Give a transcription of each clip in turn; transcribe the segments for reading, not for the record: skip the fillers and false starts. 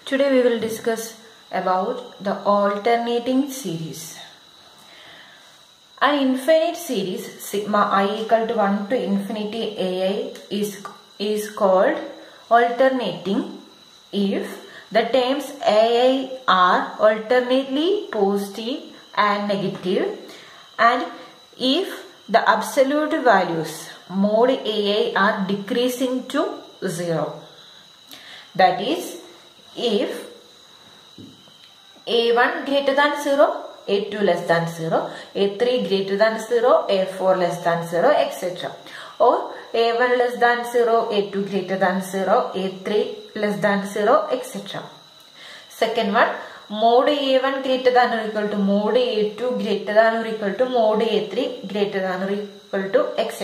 Today we will discuss about the alternating series. An infinite series sigma I equal to 1 to infinity ai is called alternating if the terms ai are alternately positive and negative, and if the absolute values mod ai are decreasing to 0. That is, if a1 greater than 0, a2 less than 0, a3 greater than 0, a4 less than 0, etc. Or a1 less than 0, a2 greater than 0, a3 less than 0, etc. Second one, mod a1 greater than or equal to mod a2 greater than or equal to mod a3 greater than or equal to, etc.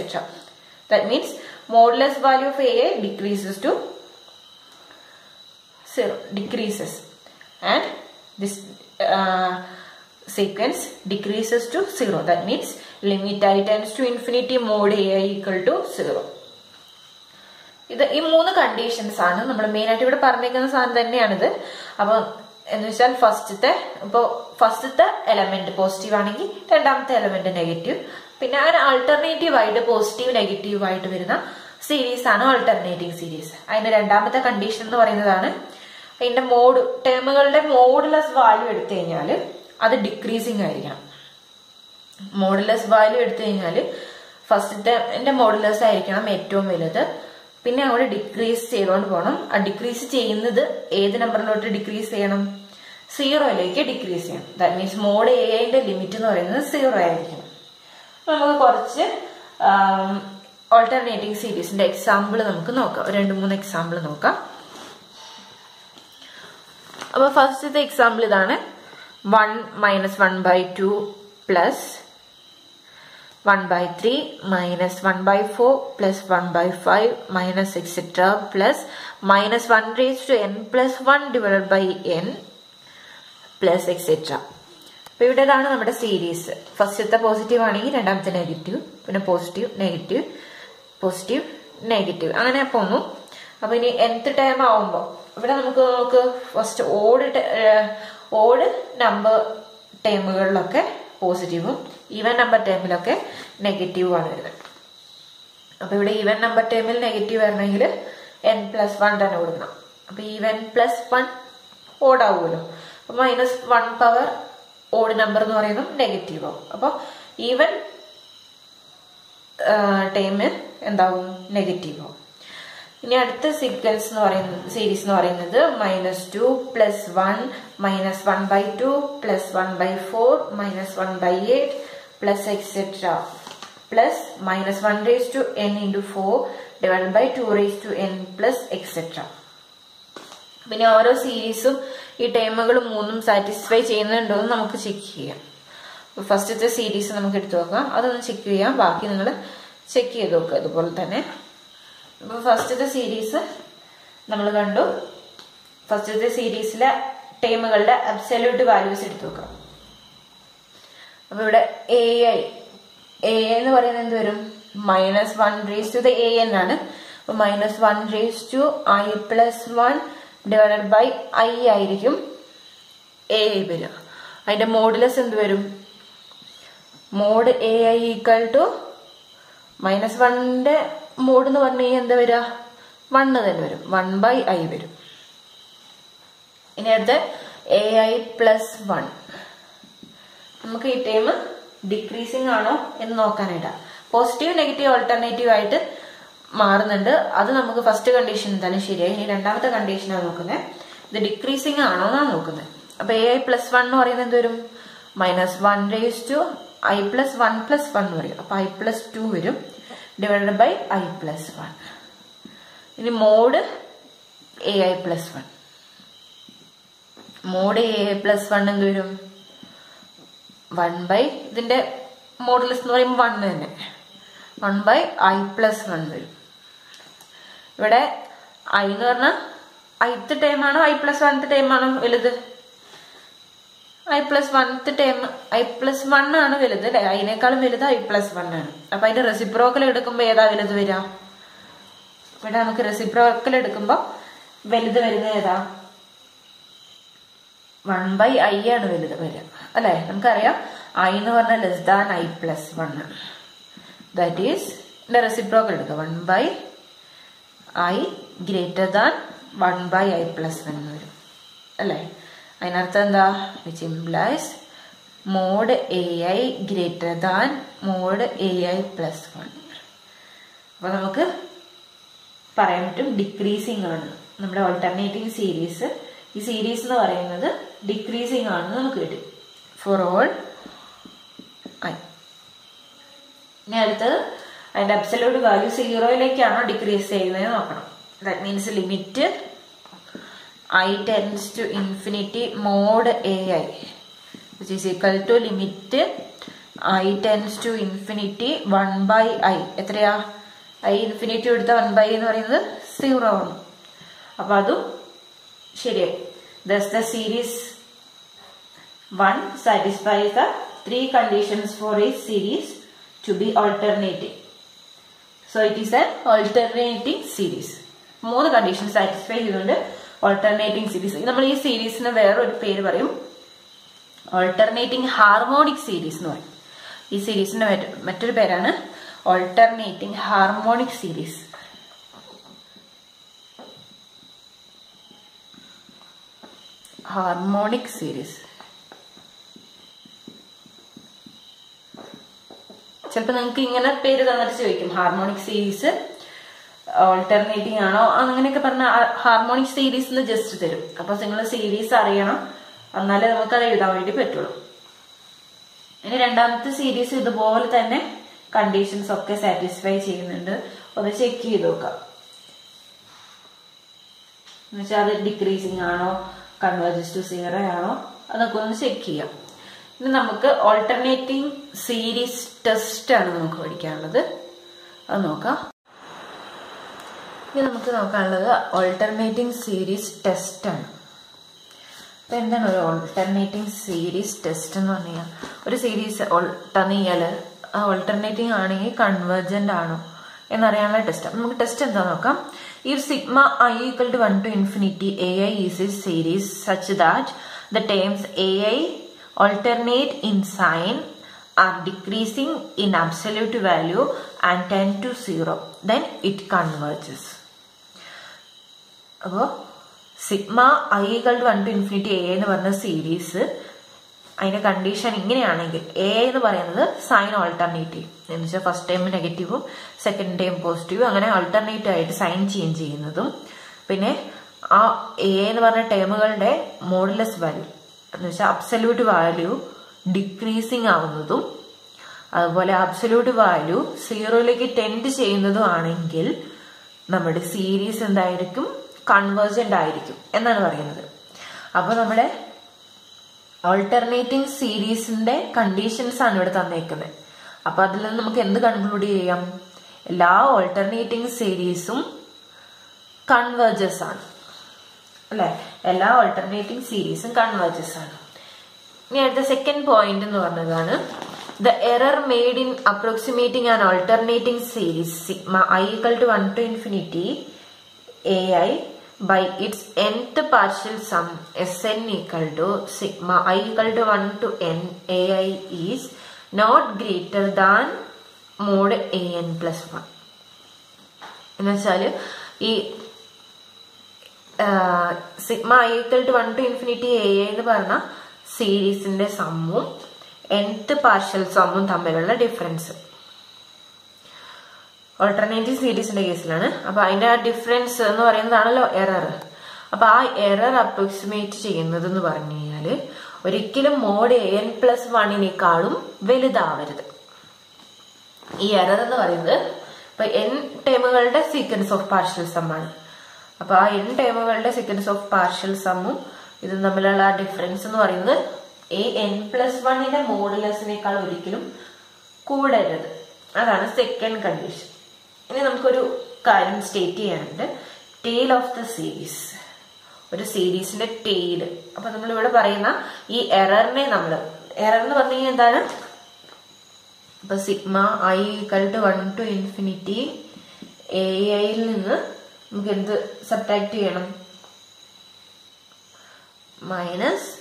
That means modulus value of a decreases to 0, decreases, and this sequence decreases to 0. That means limit I tends to infinity mod ai equal to 0. ഇത് ഈ മൂന്ന് conditions ആണ് നമ്മൾ main ആയിട്ട് ഇവിടെ പറഞ്ഞിരിക്കുന്ന സാധനം തന്നെയാണിത്. അപ്പോൾ എന്ന് വെച്ചാൽ ഫസ്റ്റത്തെ എലമെന്റ് പോസിറ്റീവ് ആണെങ്കിൽ രണ്ടാമത്തെ എലമെന്റ് നെഗറ്റീവ്, പിന്നെ അങ്ങനെ ആൾട്ടർനേറ്റീവ് ആയിട്ട് പോസിറ്റീവ് നെഗറ്റീവ് ആയിട്ട് വരുന്ന സീരീസ് ആണ് ആൾട്ടർനേറ്റിംഗ് സീരീസ്. അതിന്റെ രണ്ടാമത്തെ കണ്ടീഷൻ എന്ന് പറയുന്നതാണ് അതിന്റെ ടേമുകളുടെ മോഡുലസ് വാല്യൂ എടുത്തു കഴിഞ്ഞാൽ അത് ഡിക്രീസിങ് ആയിരിക്കണം. മോഡുലസ് വാല്യൂ എടുത്തു കഴിഞ്ഞാൽ ഫസ്റ്റത്തെ മോഡുലസ് ആയിരിക്കണം ഏറ്റവും വലുത്, പിന്നെ അവിടെ ഡിക്രീസ് ചെയ്തുകൊണ്ട് പോകണം. ആ ഡിക്രീസ് ചെയ്യുന്നത് ഏത് നമ്പറിലോട്ട് ഡിക്രീസ് ചെയ്യണം? 0യിലേക്ക് ഡിക്രീസ് ചെയ്യണം. ദാറ്റ് മീൻസ് മോഡ് എന്റെ ലിമിറ്റ് എന്ന് പറയുന്നത് 0 ആയിരിക്കണം. നമുക്ക് കുറച്ച് ഓൾട്ടർനേറ്റിംഗ് സീരീസിന്റെ എക്സാമ്പിൾ നമുക്ക് നോക്കാം. 2-3 എക്സാമ്പിൾ നോക്കാം. അപ്പൊ ഫസ്റ്റത്തെ എക്സാമ്പിൾ ഇതാണ്. 1 - 1/2 plus 1/3 minus 1/4 plus 1/5 minus etc. plus minus 1 raised to n plus 1 divided by n plus etc. അപ്പൊ ഇവിടെയാണ് നമ്മുടെ സീരീസ്. ഫസ്റ്റത്തെ പോസിറ്റീവ് ആണെങ്കിൽ രണ്ടാമത്തെ നെഗറ്റീവ്, പിന്നെ പോസിറ്റീവ് നെഗറ്റീവ് പോസിറ്റീവ് നെഗറ്റീവ് അങ്ങനെ പോന്നു. അപ്പൊ ഇനി nth ടൈം ആവുമ്പോ ഇവിടെ നമുക്ക് ഫസ്റ്റ് ഓഡ് നമ്പർ ടൈമുകളിലൊക്കെ പോസിറ്റീവും ഈവൻ നമ്പർ ടൈമിലൊക്കെ നെഗറ്റീവുമാണ് വരുന്നത്. അപ്പൊ ഇവിടെ ഈവൻ നമ്പർ ടൈമിൽ നെഗറ്റീവ് വരണമെങ്കിൽ n+1 തന്നെ കൊടുക്കണം. അപ്പൊ ഈവൻ +1 ഓടാവുമല്ലോ. അപ്പൊ -1 പവർ ഓഡ് നമ്പർ എന്ന് പറയുന്നത് നെഗറ്റീവ് ആവും. അപ്പൊ ഈവൻ ടൈമിൽ എന്താവും? നെഗറ്റീവ് ആവും. ഇനി അടുത്ത സീക്വൻസ് എന്ന് പറയുന്നത് സീരീസ് എന്ന് പറയുന്നത് -2 + 1 - 1/2 + 1/4 - 1/8 plus etc. plus -1 raised to n into 4 divided by 2 raised to n plus etc. പിന്നെ ഓരോ സീരീസും ഈ ടേമുകൾ മൂന്നും സാറ്റിസ്ഫൈ ചെയ്യുന്നുണ്ടോ എന്ന് നമുക്ക് ചെക്ക് ചെയ്യാം. ഫസ്റ്റത്തെ സീരീസ് നമുക്ക് എടുത്തു നോക്കാം, അതൊന്ന് ചെക്ക് ചെയ്യാം. ബാക്കി നിങ്ങൾ ചെക്ക് ചെയ്ത് നോക്കുക അതുപോലെ തന്നെ. അപ്പൊ ഫസ്റ്റത്തെ സീരീസ് നമ്മൾ കണ്ടു. ഫസ്റ്റത്തെ സീരീസിലെ ടേമുകളുടെ അബ്സല്യൂട്ട് വാല്യൂസ് എടുത്തു നോക്കാം. അപ്പൊ ഇവിടെ എ എന്ന് പറയുന്നത് എന്ത് വരും? -1 raised to the an ആണ്. അപ്പൊ -1 raised to i plus 1 divided by i ആയിരിക്കും എ വരിക. അതിന്റെ മോഡുലസ് എന്ത് വരും? Mod a i equal to -1ന്റെ മോഡ് എന്ന് പറഞ്ഞു കഴിഞ്ഞാൽ എന്താ വരിക? 1 തന്നെ വരും. 1/i വരും. ഇനി അടുത്ത ai plus 1. നമുക്ക് ഈ ടൈം ഡിക്രീസിങ് ആണോ എന്ന് നോക്കാനായിട്ടാണ്. പോസിറ്റീവ് നെഗറ്റീവ് ഓൾട്ടർനേറ്റീവ് ആയിട്ട് മാറുന്നുണ്ട്. അത് നമുക്ക് ഫസ്റ്റ് കണ്ടീഷൻ എന്തായാലും ശരിയായി. ഇനി രണ്ടാമത്തെ കണ്ടീഷനാണ് നോക്കുന്നത്. ഇത് ഡിക്രീസിങ് ആണോ എന്നാണ് നോക്കുന്നത്. അപ്പൊ ai plus 1 എന്ന് പറയുന്നത് എന്ത് വരും? -1 raised to i plus 1 plus 1 വരും. അപ്പൊ i plus 2 വരും ഡിവൈഡഡ് ബൈ i plus 1. ഇനി mod ai plus 1. Mod ai plus 1 എന്ത് വരും? 1 ഇതിന്റെ മോഡുലസ് എന്ന് പറയുമ്പോൾ 1 തന്നെ. 1/i plus 1 വരും. ഇവിടെ i എന്ന് പറഞ്ഞാൽ ith ടൈം ആണോ i plus 1th ടൈം ആണോ വലുത്? i plus 1th time i plus 1 ആണ് വലുത് അല്ലെ? അതിനേക്കാളും വലുത് i plus 1 ആണ്. അപ്പൊ അതിന്റെ റെസിപ്രോക്കൽ എടുക്കുമ്പോൾ ഏതാ വലുത് വരിക? ഇവിടെ നമുക്ക് റെസിപ്രോക്കൽ എടുക്കുമ്പോൾ വലുത് വരുന്നത് ഏതാ? 1/i ആണ് വലുത് വരിക അല്ലെ. നമുക്കറിയാം I എന്ന് പറഞ്ഞാൽ ലെസ് ദാൻ i പ്ലസ് 1 ആണ്. ദാറ്റ് ഈസ് ഇതിന്റെ റെസിപ്രോക്കൽ എടുക്കുക 1/i greater than 1/i plus 1 എന്ന് വരും അല്ലെ. അതിനർത്ഥം എന്താ? Which implies mod ai greater than mod ai plus 1. അപ്പൊ നമുക്ക് പറയാൻ പറ്റും ഡിക്രീസിങ് ആണ് നമ്മുടെ ഓൾട്ടർനേറ്റിംഗ് സീരീസ്. ഈ സീരീസ് എന്ന് പറയുന്നത് ഡിക്രീസിങ് ആണെന്ന് നമുക്ക് കിട്ടും ഫോർ ഓൾ i. ഇനി അടുത്തത് അതിന്റെ അബ്സല്യൂട്ട് വാല്യൂ 0യിലേക്കാണോ ഡിക്രീസ് ചെയ്യുന്നത് നോക്കണം. That means limit i tends to infinity mod ai which is equal to limit i tends to infinity 1/i. എത്രയാ? i ഇൻഫിനിറ്റി എടുത്ത 1/i എന്ന് പറയുന്നത് 0 ആണ്. അപ്പൊ അതും ശരിയായി. Thus the series 1 satisfies the 3 conditions for a series to be alternating. So it is an alternating series. 3 conditions satisfy ചെയ്തുകൊണ്ട് alternating series. നമ്മൾ ഈ സീരീസിന് വേറൊരു പേര് പറയും, alternating harmonic series എന്ന് പറയും. ഈ സീരീസിന്റെ മറ്റൊരു പേരാണ് alternating harmonic series. Harmonic series. ചിലപ്പോൾ നിങ്ങൾക്ക് ഇങ്ങനെ പേര് തന്നിട്ട് ചോദിക്കും ഹാർമോണിക് സീരീസ് ഓൾട്ടർനേറ്റിംഗ് ആണോ അങ്ങനെയൊക്കെ പറഞ്ഞ ഹാർമോണിക് സീരീസ് എന്ന് ജസ്റ്റ് തരും. അപ്പൊ നിങ്ങൾ സീരീസ് അറിയണം, എന്നാലേ നമുക്കത് എഴുതാൻ വേണ്ടി പറ്റുള്ളൂ. ഇനി രണ്ടാമത്തെ സീരീസ് ഇതുപോലെ തന്നെ കണ്ടീഷൻസ് ഒക്കെ സാറ്റിസ്ഫൈ ചെയ്യുന്നുണ്ട്. ഒന്ന് ചെക്ക് ചെയ്ത് നോക്കാം. എന്നുവെച്ചാൽ അത് ഡിക്രീസിങ് ആണോ കൺവേർജസ് ടു 0 ആണോ അതൊക്കെ ഒന്ന് ചെക്ക് ചെയ്യാം. ഇനി നമുക്ക് ഓൾട്ടർനേറ്റിംഗ് സീരീസ് ടെസ്റ്റ് ആണ് നമുക്ക് പഠിക്കാനുള്ളത്. അത് നോക്കാം. ഇനി നമുക്ക് നോക്കാനുള്ളത് ഓൾട്ടർനേറ്റിംഗ് സീരീസ് ടെസ്റ്റ് ആണ്. അപ്പൊ എന്താണ് ഒരു ഓൾട്ടർനേറ്റിംഗ് സീരീസ് ടെസ്റ്റ് എന്ന് പറഞ്ഞു കഴിഞ്ഞാൽ, ഒരു സീരീസ് തന്നിയാൽ ആ ഓൾട്ടർനേറ്റിംഗ് ആണെങ്കിൽ കൺവേർജന്റ് ആണോ എന്നറിയാനുള്ള ടെസ്റ്റ്. അപ്പൊ നമുക്ക് ടെസ്റ്റ് എന്താ നോക്കാം. If sigma I equal to 1 to infinity ai is a series such that the terms ai alternate in sign are decreasing in absolute value and tend to 0, then it converges. അപ്പോൾ sigma I equal to 1 to infinity ai എന്ന് പറഞ്ഞ series അതിന്റെ condition ഇങ്ങനെയാണെങ്കിൽ A എന്ന് പറയുന്നത് sign alternative എന്ന് വെച്ചാൽ first time നെഗറ്റീവും സെക്കൻഡ് ടൈം പോസിറ്റീവും അങ്ങനെ ഓൾട്ടർനേറ്റീവ് ആയിട്ട് സൈൻ ചേഞ്ച് ചെയ്യുന്നതും, പിന്നെ ആ എ എന്ന് പറഞ്ഞ ടേമുകളുടെ മോഡുലസ് വാല്യൂ എന്ന് വെച്ചാൽ അബ്സല്യൂട്ട് വാല്യൂ ഡിക്രീസിങ് ആവുന്നതും, അതുപോലെ അബ്സല്യൂട്ട് വാല്യൂ 0യിലേക്ക് ടെൻഡ് ചെയ്യുന്നതും ആണെങ്കിൽ നമ്മുടെ സീരീസ് എന്തായിരിക്കും? കൺവേർജന്റ് ആയിരിക്കും എന്നാണ് പറയുന്നത്. അപ്പൊ നമ്മുടെ ഓൾട്ടർനേറ്റിംഗ് സീരീസിന്റെ കണ്ടീഷൻസ് ആണ് ഇവിടെ തന്നേക്കുന്നത്. അപ്പൊ അതിൽ നിന്ന് നമുക്ക് എന്ത് കൺക്ലൂഡ് ചെയ്യാം? എല്ലാ ഓൾട്ടർനേറ്റിംഗ് സീരീസും കൺവേർജസ് ആണ് അല്ലെ. എല്ലാ ഓൾട്ടർനേറ്റിംഗ് സീരീസും കൺവേർജസ് ആണ്. ഇനി അടുത്ത സെക്കൻഡ് പോയിന്റ് എന്ന് പറഞ്ഞതാണ് the error made in approximating an alternating series sigma I equal to 1 to infinity ai by its nth partial sum Sn equal to sigma I equal to 1 to n ai is not greater than mod an plus 1. എന്ന് വെച്ചാല് ഈ sigma I equal to 1 to infinity ai എന്ന് പറഞ്ഞ സീരീസിന്റെ സമ്മും nth partial സമ്മും തമ്മിലുള്ള difference alternative സീരീസിന്റെ കേസിലാണ്. അപ്പൊ അതിന്റെ ആ ഡിഫറൻസ് എന്ന് പറയുന്നതാണല്ലോ എറർ. അപ്പൊ ആ എറർ അപ്രോക്സിമേറ്റ് ചെയ്യുന്നത് എന്ന് പറഞ്ഞു കഴിഞ്ഞാല് ഒരിക്കലും മോഡ് an പ്ലസ് 1 വലുതാവരുത്. ഈ എറർ എന്ന് പറയുന്നത് ഇപ്പൊ n ടേമുകളുടെ സീക്വൻസ് ഓഫ് പാർഷ്യൽ സം ആണ്. അപ്പൊ ആ n ടേമുകളുടെ സീക്വൻസ് ഓഫ് പാർഷ്യൽ സമ്മും ഇതും തമ്മിലുള്ള ആ ഡിഫറൻസ് എന്ന് പറയുന്നത് an+1 മോഡുലസിനേക്കാൾ ഒരിക്കലും കൂടരുത്. അതാണ് സെക്കൻഡ് കണ്ടീഷൻ. ഇനി നമുക്കൊരു കാര്യം സ്റ്റേറ്റ് ചെയ്യാനുണ്ട്. ടെയിൽ ഓഫ് ദ സീരീസ്, ഒരു സീരീസിന്റെ ടെയില്. അപ്പൊ നമ്മളിവിടെ പറയുന്ന ഈ എററിനെ എറർ എന്ന് പറഞ്ഞു കഴിഞ്ഞാൽ എന്താണ്? ഇപ്പൊ sigma I equal to 1 to infinity ai നിന്ന് നമുക്ക് എന്ത് സബ്ട്രാക്ട് ചെയ്യണം? മൈനസ്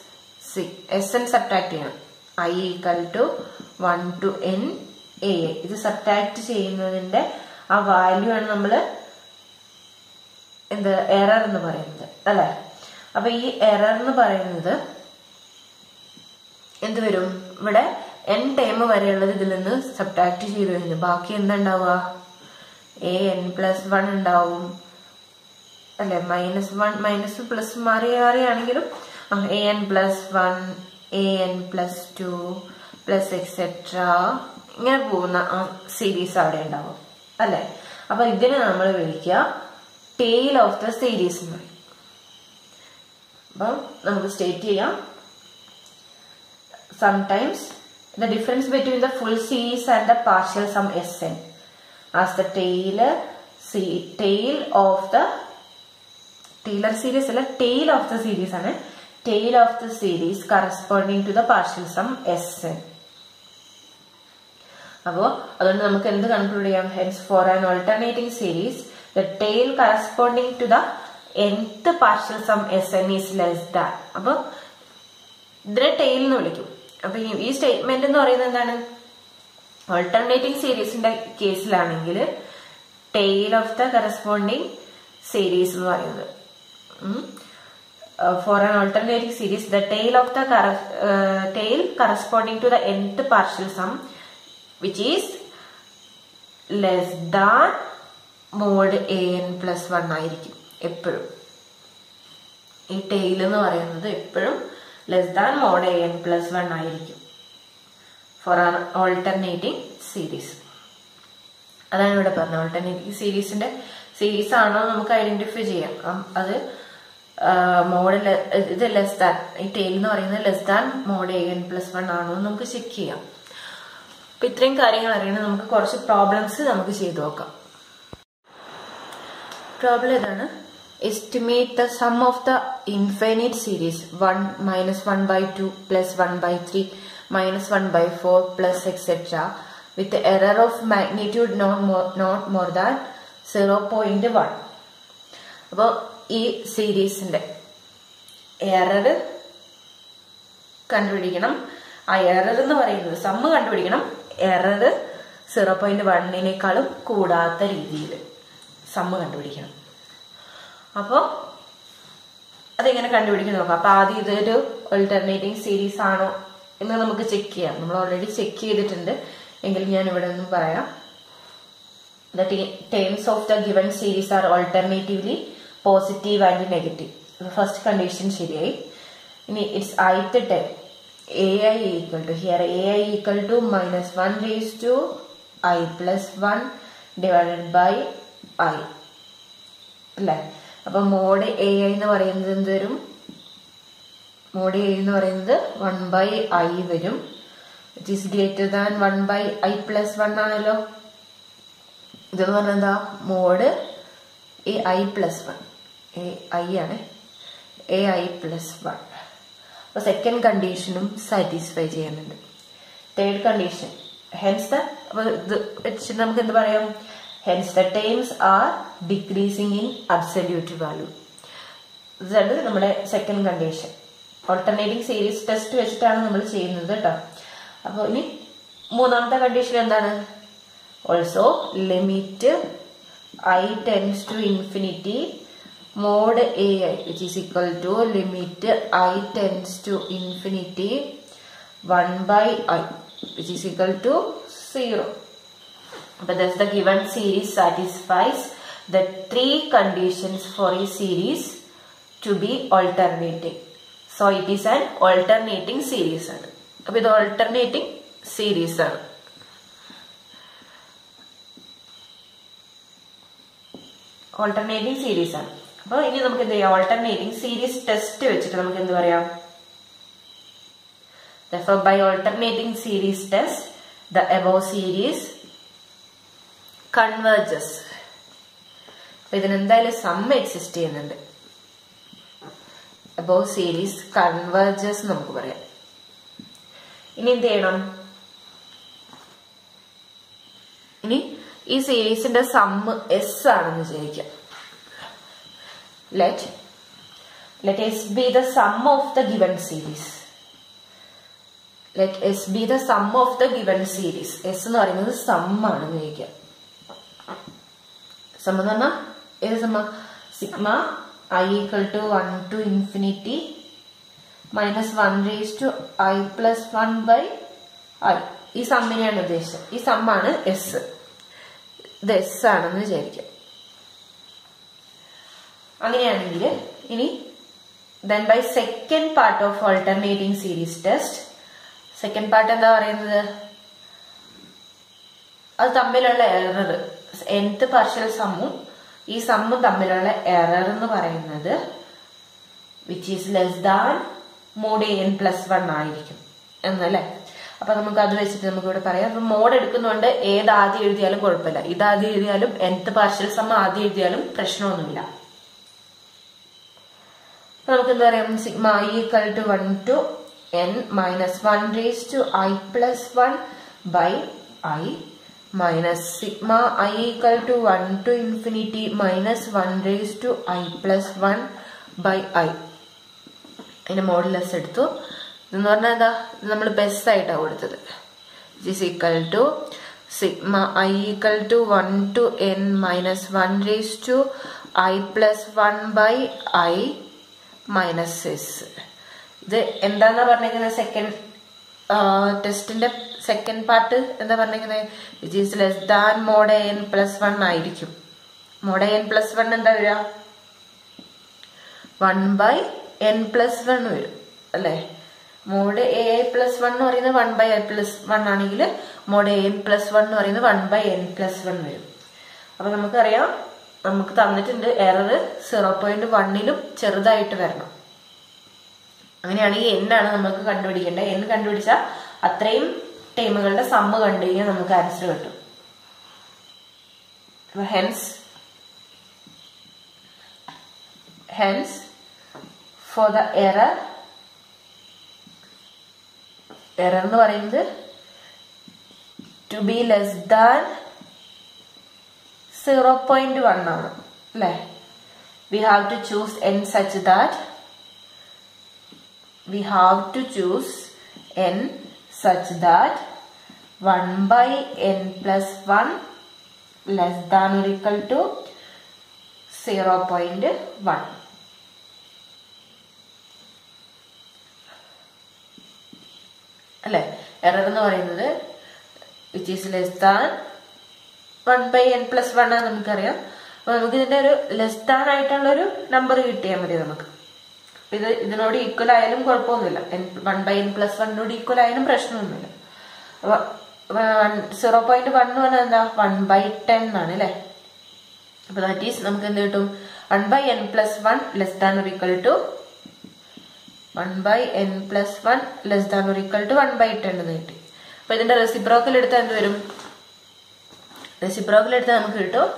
Sn സബ്ട്രാക്ട് ചെയ്യണം. I equal to 1 to n a. ഇത് സബ്ട്രാക്ട് ചെയ്യുന്നതിന്റെ ആ വാല്യൂ ആണ് നമ്മൾ എറർ എന്ന് പറയുന്നത് അല്ലെ. അപ്പൊ ഈ എറർ എന്ന് പറയുന്നത് എന്ത് വരും? ഇവിടെ n ടൈം വരെയുള്ളത് ഇതിൽ നിന്ന് സബ്ട്രാക്ട് ചെയ്ത് കഴിഞ്ഞു. ബാക്കി എന്താ ഉണ്ടാവുക? an+1 ഉണ്ടാവും അല്ലെ. -1 മൈനസ് പ്ലസ് മാറിയാണെങ്കിലും an+1 an+2 പ്ലസ് എക്സെട്ര ഇങ്ങനെ പോകുന്ന സീരീസ് അവിടെ ഉണ്ടാവും അല്ലെ. അപ്പൊ ഇതിനെ നമ്മൾ വിളിക്കുക ടെയിൽ ഓഫ് ദ സീരീസ് എന്ന് പറയും. അപ്പം നമുക്ക് സ്റ്റേറ്റ് ചെയ്യാം. Sometimes the difference between the full series and the partial sum Sn as the tail of the Taylor series അല്ല, tail of the series ആണ്. Tail of the series corresponding to the partial sum Sn. അപ്പോൾ അതുകൊണ്ട് നമുക്ക് എന്ത് conclude ചെയ്യാം? Hence for an alternating series the tail corresponding to the nth partial sum Sn is less than. അപ്പോൾ ഇതിനെ tail എന്ന് വിളിക്കും. അപ്പൊ ഈ സ്റ്റേറ്റ്മെന്റ് എന്ന് പറയുന്നത് എന്താണ്? ഓൾട്ടർനേറ്റിംഗ് സീരീസിന്റെ കേസിലാണെങ്കിൽ tail of the corresponding series എന്ന് പറയുന്നത്. For an alternating series the tail of the tail corresponding to the nth partial sum which is less than mod an+1 ആയിരിക്കും എപ്പോഴും. ഈ ടെയിൽ എന്ന് പറയുന്നത് എപ്പോഴും ലെസ് ദാൻ മോഡ് an+1 ആയിരിക്കും four an alternating series. അതാണ് ഇവിടെ പറഞ്ഞത്. ഓൾട്ടർനേറ്റിംഗ് സീരീസിന്റെ സീരീസ് ആണോ നമുക്ക് ഐഡന്റിഫൈ ചെയ്യാം. അത് മോഡ് ഇത് ലെസ് ദാൻ, ഈ ടെയിൽ എന്ന് പറയുന്നത് ലെസ് ദാൻ മോഡ് an+1 ആണോ എന്ന് നമുക്ക് ചെക്ക് ചെയ്യാം. അപ്പൊ ഇത്രയും കാര്യങ്ങൾ അറിയണം. നമുക്ക് കുറച്ച് പ്രോബ്ലംസ് നമുക്ക് ചെയ്തു നോക്കാം. പ്രോബ്ലം ഇതാണ്. Estimate the sum of the infinite series 1 minus 1/2 plus 1/3 minus 1/4 plus etc. with the error of magnitude not more than 0.1. അപ്പോൾ ഈ സീരീസിന്റെ എറർ കണ്ടുപിടിക്കണം. ആ എറർ എന്ന് പറയുന്നത് സമ്മ് കണ്ടുപിടിക്കണം. എറർ 0.1 കൂടാത്ത രീതിയിൽ സമ്മ് കണ്ടുപിടിക്കണം. അപ്പോൾ അതെങ്ങനെ കണ്ടുപിടിക്കാൻ നോക്കാം. അപ്പൊ ആദ്യം ഇതൊരു ഓൾട്ടർനേറ്റിംഗ് സീരീസ് ആണോ എന്ന് നമുക്ക് ചെക്ക് ചെയ്യാം. നമ്മൾ ഓൾറെഡി ചെക്ക് ചെയ്തിട്ടുണ്ട്, എങ്കിലും ഞാൻ ഇവിടെ ഒന്നും പറയാം. The terms of the given series are alternatively positive and negative. First condition ശരിയായി. ഇനി it's ith term ai equal to here ai equal to -1 raised to i+1 divided by I അല്ലേ. അപ്പൊ മോഡ് എ എന്ന് പറയുന്നത് എന്ത് വരും? Mod A എന്ന് പറയുന്നത് 1/i വരും. It is greater than 1/i+1 ആണല്ലോ. ഇതെന്ന് പറഞ്ഞാൽ എന്താ? മോഡ് ai+1 ai ആണ്. ai+1. അപ്പൊ സെക്കൻഡ് കണ്ടീഷനും സാറ്റിസ്ഫൈ ചെയ്യുന്നുണ്ട്. തേർഡ് കണ്ടീഷൻ ഹെൻസ് നമുക്ക് എന്ത് പറയാം? Hence the terms are decreasing in absolute value. ഇതാണ് നമ്മുടെ second condition. Alternating series test വെച്ചിട്ടാണ് നമ്മൾ ചെയ്യുന്നത് കേട്ടോ. അപ്പൊ ഇനി മൂന്നാമത്തെ കണ്ടീഷൻ എന്താണ്? Also limit i tends to infinity mod ai which is equal to limit I tends to infinity 1/i which is equal to 0. But thus the given series satisfies the three conditions for a series to be alternating. So it is an alternating series. Appo idu alternating series aanu. Alternating series aanu. Appo ini namukku endu cheyam? Alternating series test vechittu namukku endu parayam? Therefore by alternating series test the above series converges. അപ്പൊ ഇതിനെന്തായാലും സമ്മ exist ചെയ്യുന്നുണ്ട്. above series converges നമുക്ക് പറയാം. ഇനി എന്ത് ചെയ്യണം? ഇനി ഈ സീരീസിന്റെ സമ്മ് എസ് ആണെന്ന് വിചാരിക്കാം. let S be the sum of the given series. let S be the sum of the given series. S എന്ന് പറയുന്നത് സം ആണ് ഉപയോഗിക്കുക. സം എന്ന് പറഞ്ഞാൽ ഏത് സമ? Sigma I equal to 1 to infinity minus 1 raised to I plus 1 by I. ഈ സമ്മിനെയാണ് ഉദ്ദേശിച്ചത്. ഈ സമ്മാണ് എസ്. ഇത് എസ് ആണെന്ന് വിചാരിക്കാം. അങ്ങനെയാണെങ്കിൽ ഇനി then by second part of alternating series test, second part എന്താ പറയുന്നത്? അത് തമ്മിലുള്ള എറർ, nth പാർഷ്യൽ സമ്മും ഈ സമ്മും തമ്മിലുള്ള എറർ എന്ന് പറയുന്നത് which is less than mod n plus 1 ആയിരിക്കും എന്നല്ലേ. അപ്പൊ നമുക്ക് അത് വെച്ചിട്ട് നമുക്ക് ഇവിടെ പറയാം. അപ്പൊ മോഡ് എടുക്കുന്നുണ്ട് ഏത് ആദ്യം എഴുതിയാലും കുഴപ്പമില്ല. ഇതാദ്യം എഴുതിയാലും nth പാർഷ്യൽ സം ആദ്യം എഴുതിയാലും പ്രശ്നമൊന്നുമില്ല. നമുക്ക് എന്താ പറയാം? Sigma I equal to 1 to n minus 1 raised to I plus 1 by I minus sigma I equal to 1 to infinity minus 1 raised to I plus 1 by I. അതിന്റെ മോഡുലസ് എടുത്തു. ഇതെന്ന് പറഞ്ഞാൽ എന്താ? നമ്മൾ ബെസ് ആയിട്ടാണ് കൊടുത്തത്. This is equal to sigma I equal to 1 to n minus 1 raised to I plus 1 by I minus s. ഇത് എന്താന്നാ പറഞ്ഞിരിക്കുന്നത്? സെക്കൻഡ് ടെസ്റ്റിന്റെ സെക്കൻഡ് പാർട്ട് എന്താ പറഞ്ഞിരിക്കുന്നത്? It is less than mod n plus 1 ആയിരിക്കും. മോഡ് n പ്ലസ് 1 എന്താ വരിക? 1 by n plus 1 വരും അല്ലേ. മോഡ് ai പ്ലസ് 1 എന്ന് പറയുന്നത് 1 by i പ്ലസ് 1 ആണെങ്കിൽ മോഡ് n പ്ലസ് 1 എന്ന് പറയുന്നത് 1 by n പ്ലസ് 1 വരും. അപ്പൊ നമുക്കറിയാം, നമുക്ക് തന്നിട്ടുണ്ട് എറർ 0.1ലും ചെറുതായിട്ട് വരണം. അങ്ങനെയാണെങ്കിൽ n ആണ് നമുക്ക് കണ്ടുപിടിക്കേണ്ടത്. n കണ്ടുപിടിച്ചാൽ അത്രയും ടൈമുകളുടെ സമ്മ് കണ്ടു കഴിഞ്ഞാൽ നമുക്ക് ആൻസർ കിട്ടും. hence for the error എന്ന് പറയുന്നത് to be less than 0.1 ആണ് അല്ലേ. we have to choose n such that we have to choose n such that 1 by n plus 1 less than or equal to 0.1. അല്ലേ. Error എന്ന് പറയുന്നത് which is less than 1 by n plus 1 ആണ് നമുക്കറിയാം. അപ്പൊ നമുക്ക് ഇതിന്റെ ഒരു ലെസ് ദാൻ ആയിട്ടുള്ള ഒരു നമ്പർ കിട്ടിയാൽ മതി നമുക്ക്. ഇത് ഇതിനോട് ഈക്വൽ ആയാലും കുഴപ്പമൊന്നുമില്ല. 1 by n plus 1 ഈക്വൽ ആയാലും പ്രശ്നമൊന്നുമില്ല. അപ്പൊ 0.1 എന്ന് പറഞ്ഞാൽ എന്താ? 1 by 10 ആണ് അല്ലെ. അപ്പൊ ദാറ്റ് ഈസ് നമുക്ക് എന്ത് കിട്ടും? 1 by n plus 1 less than or equal to 1 by n plus 1 less than or equal to 1 by 10 എന്ന് കിട്ടി. അപ്പൊ ഇതിന്റെ റെസിപ്രോക്കൽ എടുത്താൽ എന്ത് വരും? റെസിപ്രോക്കൽ എടുത്താൽ നമുക്ക് കിട്ടും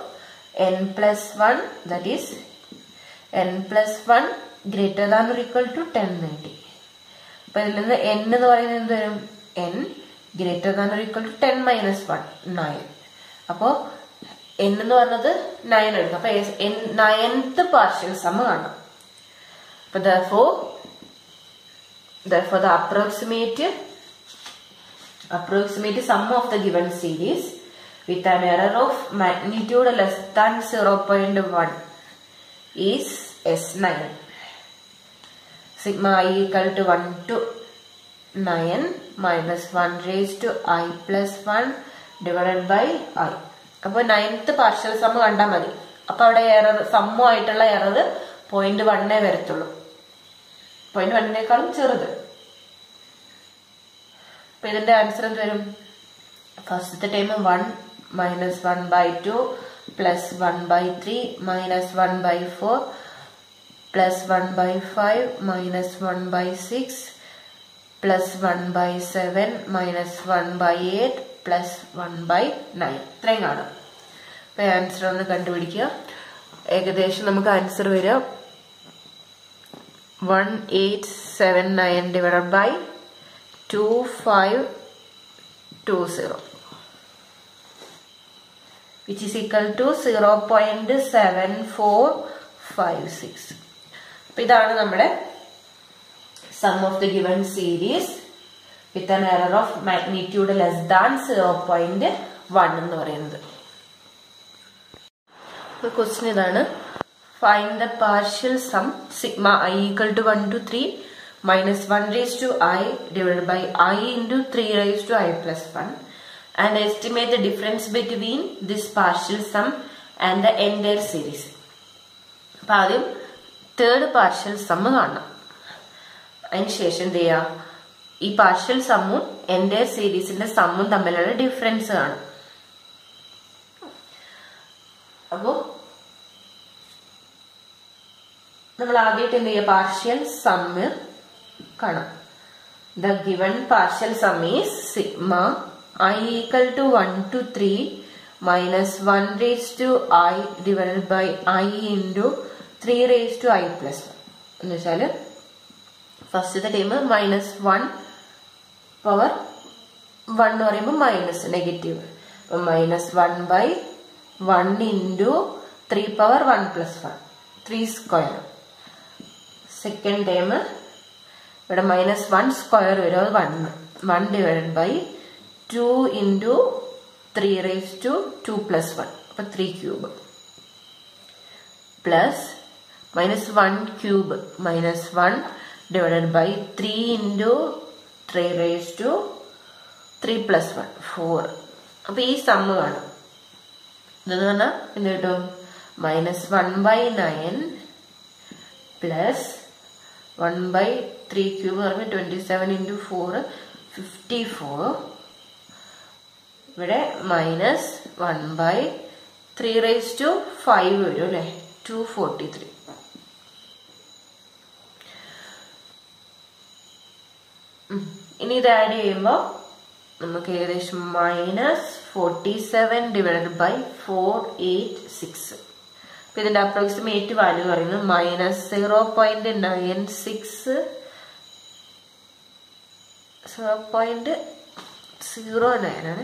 n plus 1 that is n plus 1 greater than or equal to 10 എന്ന് കിട്ടി. അപ്പൊ ഇതിൽ നിന്ന് n എന്ന് പറയുന്നത് എന്ത് വരും? n greater than or equal to 10 minus 1 9. അപ്പോ n എന്ന് പറഞ്ഞത് 9 എടുക്കും. അപ്പൊ 9th പാർഷ്യൽ സം കാണാം. അപ്പൊ therefore the approximate sum of the given series with an error of magnitude less than 0.1 is S9. Sigma I equal to 1 to 9 minus 1 raised to I plus 1 divided by I. അപ്പോൾ 9th partial some കണ്ടാൽ മതി. അപ്പൊ അവിടെ error സമ്മുമായിട്ടുള്ള error 0.1 വരത്തുള്ളൂ. 0.1 ചെറുത്. അപ്പൊ ഇതിന്റെ answer എന്ത് വരും? ഫസ്റ്റത്തെ time 1 minus 1 by 2 plus 1 by 3 minus 1 by 4 plus 1 by 5 minus 1 by 6 plus 1 by 7 minus 1 by 8 plus 1 by 9. ഇത്രയും കാണാം. അപ്പൊ ആൻസർ ഒന്ന് കണ്ടുപിടിക്കുക. ഏകദേശം നമുക്ക് ആൻസർ വരിക 1879 divided by 2520 which is equal to 0.7456. അപ്പൊ ഇതാണ് നമ്മുടെ sum of the given series with an error of magnitude less than 0.1 എന്ന് പറയുന്നത്. ക്വസ്റ്റ്യൻ ഇതാണ്. Find the partial sum sigma i equal to 1 to 3 minus 1 raised to I divided by I into 3 raised to I plus 1 and estimate the difference between this partial sum and the entire series. അപ്പോൾ ആദ്യം third partial some കാണണം. അതിനുശേഷം എന്ത് ചെയ്യുക, ഈ partial സമ്മും entire സീരീസിന്റെ സമ്മും തമ്മിലുള്ള difference കാണും. അപ്പോൾ നമ്മൾ ആദ്യമായിട്ട് എന്ത് ചെയ്യുക, പാർഷ്യൽ സമ്മ് കാണാം. The given partial sum is sigma I equal to 1 to 3 minus 1 raised to I divided by I into 3 raised to I plus 1. എന്ന് വെച്ചാൽ ഫസ്റ്റത്തെ ടൈം -1 പവർ 1 എന്ന് പറയുമ്പോൾ മൈനസ് നെഗറ്റീവ്, അപ്പം -1/1 into 3 power 1 plus 1 3 square. Second time ഇവിടെ -1 square വരും, അത് 1 divided by 2 into 3 raised to 2 plus 1 അപ്പൊ 3 cube plus -1 cube -1 divided by 3 into 3 raised to 3 plus 1 4. അപ്പൊ ഈ സമ്മ് കാണും. ഇതെന്ന് പറഞ്ഞാൽ എന്ത് കിട്ടും, -1/9 പ്ലസ് 1/3 ക്യൂബ് പറയുമ്പോൾ 27 into 4 54. ഇവിടെ -1/3 raised to 5 വരും അല്ലെ, 243. ഇനി ഇത് ആഡ് ചെയ്യുമ്പോൾ നമുക്ക് ഏകദേശം -47 divided by 486. അപ്പൊ ഇതിന്റെ അപ്രോക്സിമേറ്റ് വാല്യൂ പറയുന്നത് -0.96 ആണ്.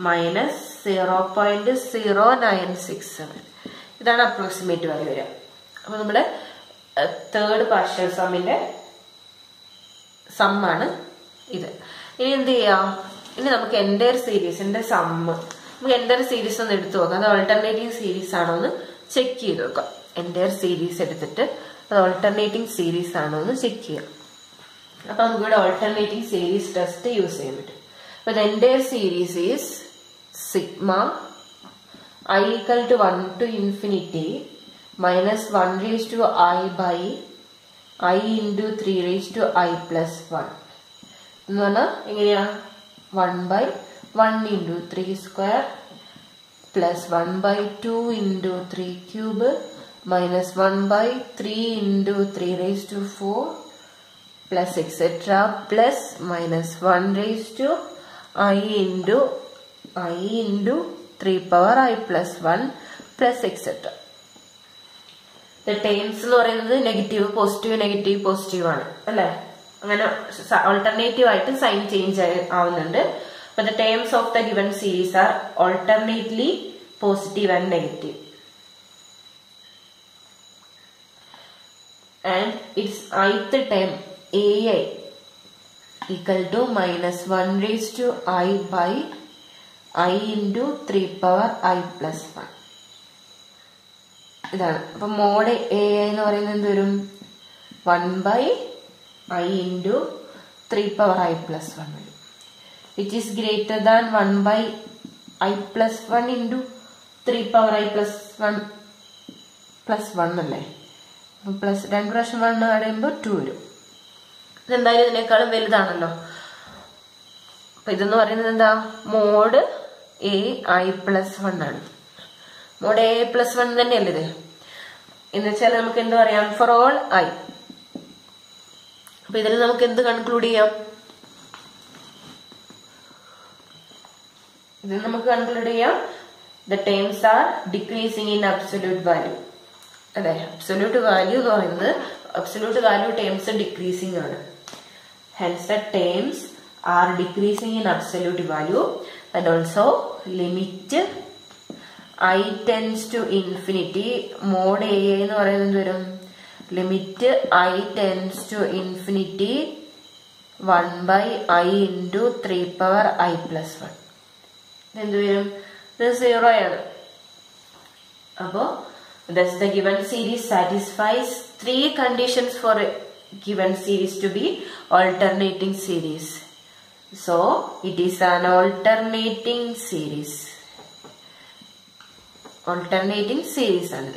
-0.096 ഇതാണ് അപ്രോക്സിമേറ്റ് വാല്യൂ വരിക. അപ്പൊ നമ്മുടെ തേർഡ് പാർഷ്യൽ സമ്മിന്റെ സമ്മാണ് ഇത്. ഇനി എന്ത് ചെയ്യാം, ഇനി നമുക്ക് എൻ്റയർ സീരീസിന്റെ സമ്മ്, നമുക്ക് എൻ്റയർ സീരീസ് ഒന്ന് എടുത്തു നോക്കാം. അത് ഓൾട്ടർനേറ്റിംഗ് സീരീസ് ആണോ എന്ന് ചെക്ക് ചെയ്ത് നോക്കാം. എൻ്റയർ സീരീസ് എടുത്തിട്ട് അത് ഓൾട്ടർനേറ്റിംഗ് സീരീസ് ആണോ എന്ന് ചെക്ക് ചെയ്യാം. അപ്പൊ നമുക്ക് ഇവിടെ ഓൾട്ടർനേറ്റിംഗ് സീരീസ് ടെസ്റ്റ് യൂസ് ചെയ്യാൻ പറ്റും. അപ്പൊ entire series is sigma I equal to 1 to infinity minus 1 raised to I by I into 3 raised to I plus 1 എന്ന് പറഞ്ഞാൽ എങ്ങനെയാ, 1/1 into 3 square plus 1/2 into 3 cube minus 1/3 into 3 raised to 4 plus etc plus minus 1 raised to I into 3 power I plus 1 plus etc. Terms എന്ന് പറയുന്നത് negative positive ആണ് അല്ലെ, അങ്ങനെ alternative ആയിട്ട് sign change ആവുന്നുണ്ട്. അപ്പൊ the terms of the given series are alternately positive and negative. And it's ith term AI equal to -1 raised to I by I into 3 power I plus 1 ഇതാണ്. അപ്പൊ mode AI എന്ന് പറയുന്നത് എന്ത് വരും, 1/I into 3 power I plus 1 വരും, which is greater than 1/I plus 1 into 3 power I plus 1 അല്ലേ. അപ്പൊ plus 2 പ്രാവശ്യം 1 ആഡ് ചെയ്യുമ്പോൾ 2 വരും. ഇതെന്തായാലും ഇതിനേക്കാളും വലുതാണല്ലോ. അപ്പൊ ഇതെന്ന് പറയുന്നത് എന്താ, മോഡ് AI plus 1 ആണ്. മോഡ് AI plus 1 തന്നെയല്ലേ ഇത്. എന്ന് വെച്ചാൽ നമുക്ക് എന്ത് പറയാം, ഫോർ ഓൾ I. അപ്പൊ ഇതിൽ നമുക്ക് എന്ത് കൺക്ലൂഡ് ചെയ്യാം, ഇതിൽ നമുക്ക് കൺക്ലൂഡ് ചെയ്യാം the terms are decreasing in absolute value. അതെ, അബ്സൊല്യൂട്ട് വാല്യൂ എന്ന് പറയുന്നത്, അബ്സൊല്യൂട്ട് വാല്യൂ ടേംസ് ഡിക്രീസിങ് ആണ്. Hence the terms are decreasing in absolute value and also limit I tends to infinity. Mod AI എന്ന് പറയുന്നത് വരും limit I tends to infinity 1 by I into 3 power I plus 1. എന്ത് വരും? ഇത് 0 ആണ്. അപ്പോൾ thus the given series satisfies 3 conditions for a given series to be alternating series. So it is an alternating series. Alternating series ആണ്.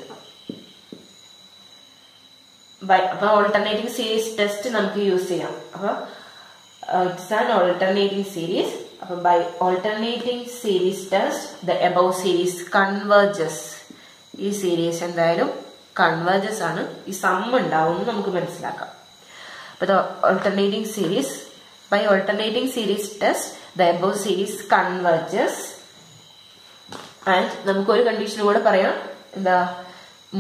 അപ്പോൾ alternating series test നമുക്ക് use ചെയ്യാം. അപ്പോൾ it's an alternating series. അപ്പോൾ by alternating series test the above series converges. ഈ series എന്തായാലും converges ആണ്. ഈ സം ഉണ്ടാവും നമുക്ക് മനസ്സിലാക്കാം. അപ്പോൾ the alternating series by alternating series test the above series converges. and നമുക്കൊരു കണ്ടീഷൻ കൂടെ പറയാം. എന്താ?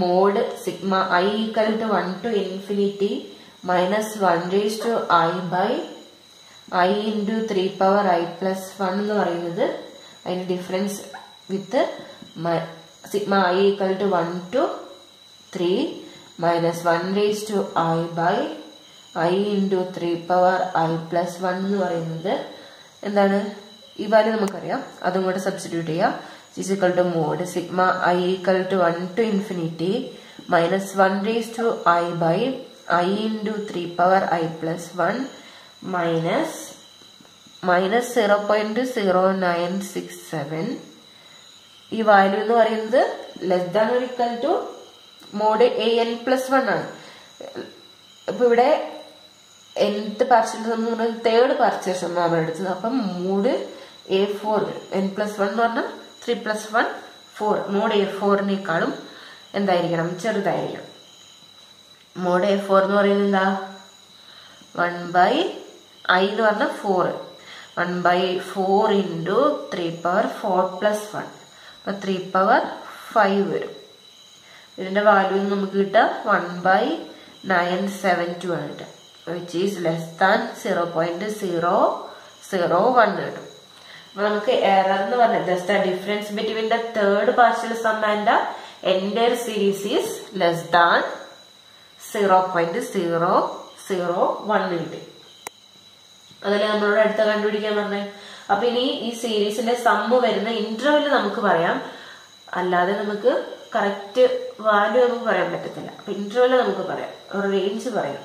mod sigma I equal to 1 to infinity minus 1 raised to I by I into 3 power I plus 1 എന്ന് പറയുന്നത് അതിന്റെ difference with sigma I equal to 1 to 3 minus 1 raised to I by I into 3 power I plus 1 എന്ന് പറയുന്നത് എന്താണ്? ഈ value നമുക്കറിയാം, അതും കൂടെ സബ്സ്റ്റിറ്റ്യൂട്ട് ചെയ്യാം. is equal to mod sigma I equal to 1 to infinity minus 1 raised to I by I into 3 power I plus 1 minus 0.0967. ഈ value എന്ന് പറയുന്നത് less than or equal to mod an plus 1 ആണ്. ഇപ്പൊ ഇവിടെ nth partial some എന്ന് പറഞ്ഞാൽ third partial some നമ്മൾ എടുത്തത്. അപ്പം മോഡ് a4 n plus 1 എന്ന് പറഞ്ഞാൽ 3 plus 1 4. മോഡ് a4നേക്കാളും എന്തായിരിക്കണം? ചെറുതായിരിക്കണം. മോഡ് a4 എന്ന് പറയുന്നത് എന്താ? 1 by I എന്ന് പറഞ്ഞാൽ 4. 1 by 4 into 3 power 4 plus 1. അപ്പോൾ 3 power 5 വരും. ഇതിന്റെ വാല്യൂ നമുക്ക് കിട്ടുക 1 by 972 ആണ് കിട്ടുക. which is less than 0.001 കിട്ടും. അപ്പോൾ നമുക്ക് എറർ എന്ന് പറഞ്ഞാൽ just the difference between the third partial sum and the entire series is less than 0.001 കിട്ടി. അതല്ലേ നമ്മളോട് അടുത്ത കണ്ടുപിടിക്കാൻ പറഞ്ഞത്. അപ്പൊ ഇനി ഈ സീരീസിന്റെ സമ്മ് വരുന്ന ഇന്റർവെല് നമുക്ക് പറയാം, അല്ലാതെ നമുക്ക് കറക്റ്റ് വാല്യൂ നമുക്ക് പറയാൻ പറ്റത്തില്ല. അപ്പൊ ഇന്റർവെല് നമുക്ക് പറയാം, ഒരു റേഞ്ച് പറയാം.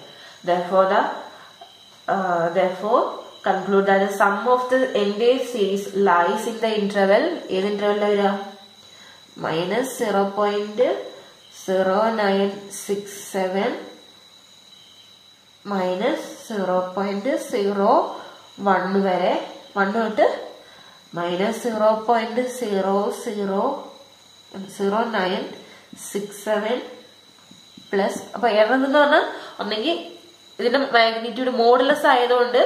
therefore conclude that the sum of the entire series lies in the interval. ഏത് ഇന്റർവെല്ലിലാണ് വരിക? minus 0.0967 minus 0.01 വരെ 1 തൊട്ട് minus 0.0967 പ്ലസ്. അപ്പൊ എറർ എന്ന് പറഞ്ഞാൽ ഒന്നെങ്കിൽ ഇതിന്റെ മാഗ്നിറ്റ്യൂഡ് മോഡുലസ് ആയതുകൊണ്ട്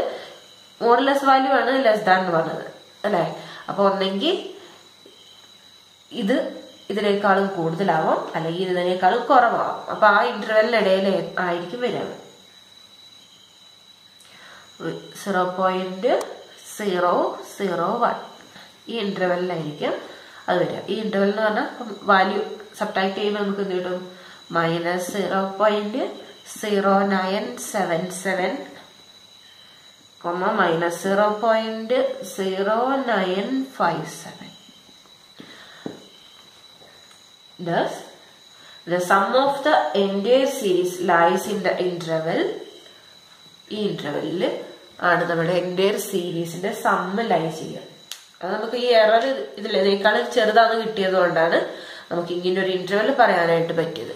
മോഡുലസ് വാല്യൂ ആണ് ലെസ് ദാൻ എന്ന് പറഞ്ഞത് അല്ലെ. അപ്പൊ ഒന്നെങ്കിൽ ഇത് ഇതിനേക്കാളും കൂടുതലാവാം, അല്ലെങ്കിൽ ഇതിനേക്കാളും കുറവാകും. അപ്പൊ ആ ഇന്റർവെല്ലിനിടയിൽ ആയിരിക്കും വരിക 0.001. ഈ ഇന്റർവെല്ലിലായിരിക്കും അത് വരിക. ഈ ഇന്റർവെൽ എന്ന് പറഞ്ഞാൽ വാല്യൂ സബ്ട്രാക്ട് ചെയ്യുമ്പോൾ നമുക്ക് എന്ത് കിട്ടും? minus 0.0977 minus 0.0957. Thus, the sum of the entire series lies in the interval. ഈ ഇന്റർവെല്ലിൽ ആണ് നമ്മുടെ entire സീരീസിന്റെ സമ്മ് ലൈ ചെയ്യുക. അത് നമുക്ക് ഈ എറർ ഇതിനേക്കാളും ചെറുതാന്ന് കിട്ടിയത് കൊണ്ടാണ് നമുക്ക് ഇങ്ങനെ ഒരു ഇന്റർവെൽ പറയാനായിട്ട് പറ്റിയത്.